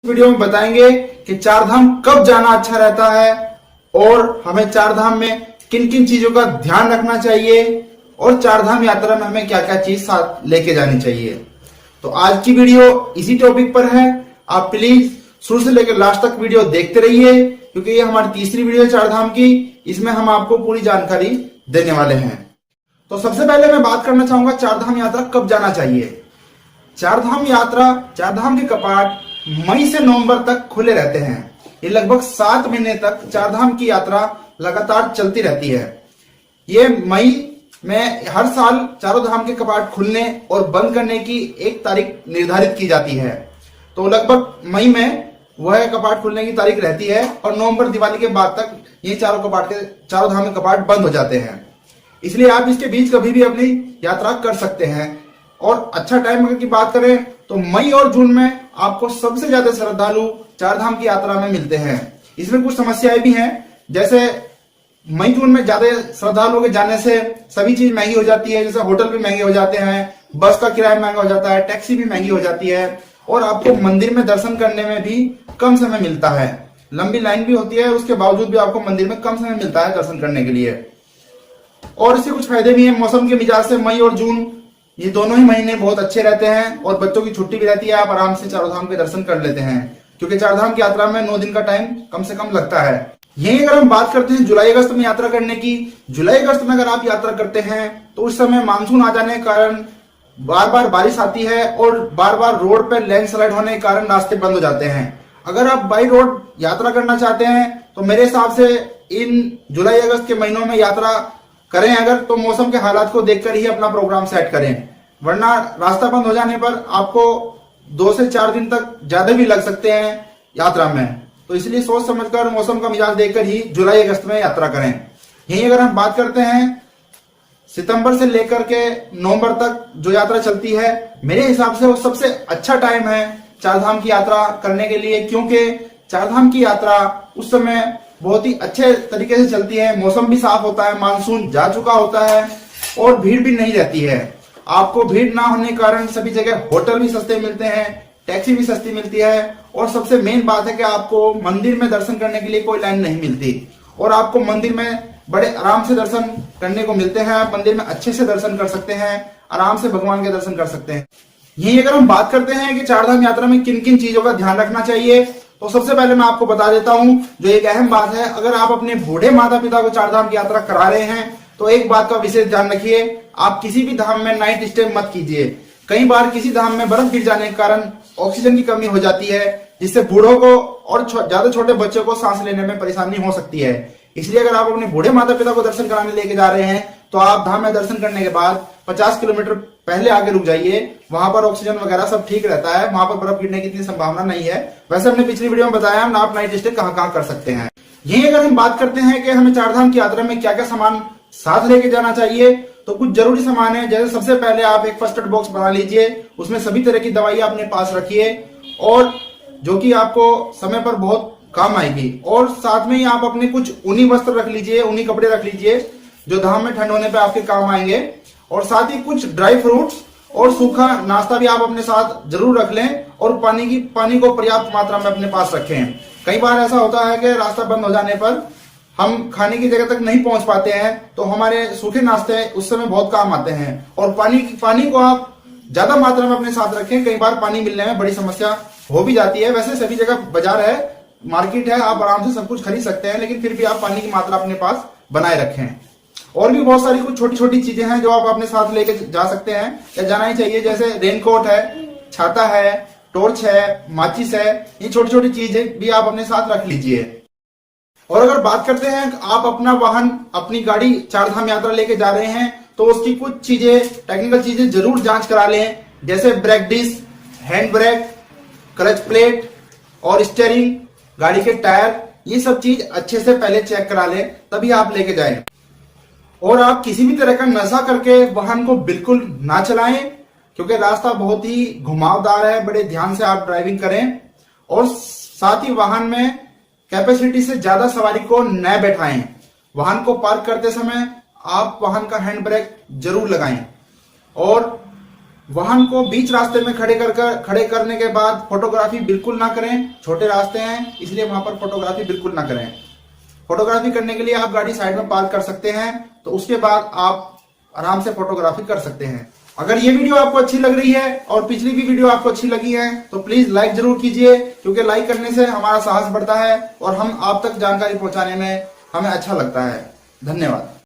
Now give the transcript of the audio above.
Video में बताएंगे कि चार धाम कब जाना अच्छा रहता है और हमें चार धाम में किन किन चीजों का ध्यान रखना चाहिए और चार धाम यात्रा में हमें क्या क्या चीज साथ लेके जानी चाहिए। तो आज की वीडियो इसी टॉपिक पर है। आप प्लीज शुरू से लेकर लास्ट तक वीडियो देखते रहिए क्योंकि ये हमारी तीसरी वीडियो है चार धाम की। इसमें हम आपको पूरी जानकारी देने वाले हैं। तो सबसे पहले मैं बात करना चाहूंगा चार धाम यात्रा कब जाना चाहिए। चार धाम के कपाट मई से नवंबर तक खुले रहते हैं। ये लगभग 7 महीने तक चार धाम की यात्रा लगातार चलती रहती है। ये मई में हर साल चारों धाम के कपाट खुलने और बंद करने की एक तारीख निर्धारित की जाती है। तो लगभग मई में वह कपाट खुलने की तारीख रहती है और नवंबर दिवाली के बाद तक ये चारों धाम के कपाट बंद हो जाते हैं। इसलिए आप इसके बीच कभी भी अपनी यात्रा कर सकते हैं। और अच्छा टाइम की बात करें तो मई और जून में आपको सबसे ज्यादा श्रद्धालु चार धाम की यात्रा में मिलते हैं। इसमें कुछ समस्याएं भी हैं, जैसे मई जून में ज्यादा श्रद्धालुओं के जाने से सभी चीज महंगी हो जाती है। जैसे होटल भी महंगे हो जाते हैं, बस का किराया महंगा हो जाता है, टैक्सी भी महंगी हो जाती है और आपको मंदिर में दर्शन करने में भी कम समय मिलता है। लंबी लाइन भी होती है, उसके बावजूद भी आपको मंदिर में कम समय मिलता है दर्शन करने के लिए। और इससे कुछ फायदे भी हैं। मौसम के मिजाज से मई और जून ये दोनों ही महीने बहुत अच्छे रहते हैं और बच्चों की छुट्टी भी रहती है। आप आराम से चारों धाम के दर्शन कर लेते हैं क्योंकि चार धाम की यात्रा में 9 दिन का टाइम कम से कम लगता है। यही अगर हम बात करते हैं जुलाई अगस्त में यात्रा करने की, जुलाई अगस्त में अगर आप यात्रा करते हैं तो उस समय मानसून आ जाने के कारण बार बार बारिश आती है और बार बार रोड पर लैंडस्लाइड होने के कारण रास्ते बंद हो जाते हैं। अगर आप बाई रोड यात्रा करना चाहते हैं तो मेरे हिसाब से इन जुलाई अगस्त के महीनों में यात्रा करें अगर, तो मौसम के हालात को देखकर ही अपना प्रोग्राम सेट करें, वरना रास्ता बंद हो जाने पर आपको 2 से 4 दिन तक ज्यादा भी लग सकते हैं यात्रा में। तो इसलिए सोच समझकर मौसम का मिजाज देखकर ही जुलाई अगस्त में यात्रा करें। यही अगर हम बात करते हैं सितंबर से लेकर के नवंबर तक जो यात्रा चलती है, मेरे हिसाब से वो सबसे अच्छा टाइम है चार धाम की यात्रा करने के लिए, क्योंकि चार धाम की यात्रा उस समय बहुत ही अच्छे तरीके से चलती है। मौसम भी साफ होता है, मानसून जा चुका होता है और भीड़ भी नहीं रहती है। आपको भीड़ ना होने के कारण सभी जगह होटल भी सस्ते मिलते हैं, टैक्सी भी सस्ती मिलती है और सबसे मेन बात है कि आपको मंदिर में दर्शन करने के लिए कोई लाइन नहीं मिलती और आपको मंदिर में बड़े आराम से दर्शन करने को मिलते हैं। आप मंदिर में अच्छे से दर्शन कर सकते हैं, आराम से भगवान के दर्शन कर सकते हैं। यही अगर हम बात करते हैं कि चार धाम यात्रा में किन किन चीजों का ध्यान रखना चाहिए, तो सबसे पहले मैं आपको बता देता हूं जो एक अहम बात है। अगर आप अपने बूढ़े माता पिता को चार धाम की यात्रा करा रहे हैं तो एक बात का विशेष ध्यान रखिए, आप किसी भी धाम में नाइट स्टे मत कीजिए। कई बार किसी धाम में बर्फ गिर जाने के कारण ऑक्सीजन की कमी हो जाती है, जिससे बूढ़ों को और ज्यादा छोटे बच्चों को सांस लेने में परेशानी हो सकती है। इसलिए अगर आप अपने बूढ़े माता पिता को दर्शन कराने लेके जा रहे हैं तो आप धाम में दर्शन करने के बाद 50 किलोमीटर पहले आगे रुक जाइए। वहां पर ऑक्सीजन वगैरह सब ठीक रहता है, वहां पर बर्फ गिरने की इतनी संभावना नहीं है। वैसे हमने पिछली वीडियो में बताया हम आप नाइट स्टे कहां कहां कर सकते हैं। यही अगर हम बात करते हैं कि हमें चार धाम की यात्रा में क्या क्या सामान साथ लेके जाना चाहिए, तो कुछ जरूरी सामान है। जैसे सबसे पहले आप एक फर्स्ट एड बॉक्स बना लीजिए, उसमें सभी तरह की दवाई अपने पास रखिए और जो कि आपको समय पर बहुत काम आएगी। और साथ में ही आप अपने कुछ ऊनी वस्त्र रख लीजिए, ऊनी कपड़े रख लीजिए जो धाम में ठंड होने पर आपके काम आएंगे। और साथ ही कुछ ड्राई फ्रूट्स और सूखा नाश्ता भी आप अपने साथ जरूर रख लें और पानी को पर्याप्त मात्रा में अपने पास रखें। कई बार ऐसा होता है कि रास्ता बंद हो जाने पर हम खाने की जगह तक नहीं पहुंच पाते हैं, तो हमारे सूखे नाश्ते उस समय बहुत काम आते हैं। और पानी को आप ज्यादा मात्रा में अपने साथ रखें। कई बार पानी मिलने में बड़ी समस्या हो भी जाती है। वैसे सभी जगह बाजार है, मार्केट है, आप आराम से सब कुछ खरीद सकते हैं, लेकिन फिर भी आप पानी की मात्रा अपने पास बनाए रखें। और भी बहुत सारी कुछ छोटी छोटी चीजें हैं जो आप अपने साथ लेके जा सकते हैं या जाना ही चाहिए। जैसे रेनकोट है, छाता है, टॉर्च है, माचिस है, ये छोटी छोटी चीजें भी आप अपने साथ रख लीजिए। और अगर बात करते हैं आप अपना वाहन, अपनी गाड़ी चार धाम यात्रा लेके जा रहे हैं तो उसकी कुछ चीजें, टेक्निकल चीजें जरूर जांच करा लें। जैसे brake disc, hand brake, clutch plate और स्टीयरिंग, गाड़ी के टायर, ये सब चीज अच्छे से पहले चेक करा लें, तभी आप लेके जाएं। और आप किसी भी तरह का नशा करके वाहन को बिल्कुल ना चलाएं क्योंकि रास्ता बहुत ही घुमावदार है। बड़े ध्यान से आप ड्राइविंग करें और साथ ही वाहन में कैपेसिटी से ज्यादा सवारी को न बैठाएं। वाहन को पार्क करते समय आप वाहन का हैंड ब्रेक जरूर लगाएं और वाहन को बीच रास्ते में खड़े करने के बाद फोटोग्राफी बिल्कुल ना करें। छोटे रास्ते हैं इसलिए वहां पर फोटोग्राफी बिल्कुल ना करें। फोटोग्राफी करने के लिए आप गाड़ी साइड में पार्क कर सकते हैं, तो उसके बाद आप आराम से फोटोग्राफी कर सकते हैं। अगर ये वीडियो आपको अच्छी लग रही है और पिछली भी वीडियो आपको अच्छी लगी है तो प्लीज लाइक जरूर कीजिए, क्योंकि लाइक करने से हमारा साहस बढ़ता है और हम आप तक जानकारी पहुंचाने में हमें अच्छा लगता है। धन्यवाद।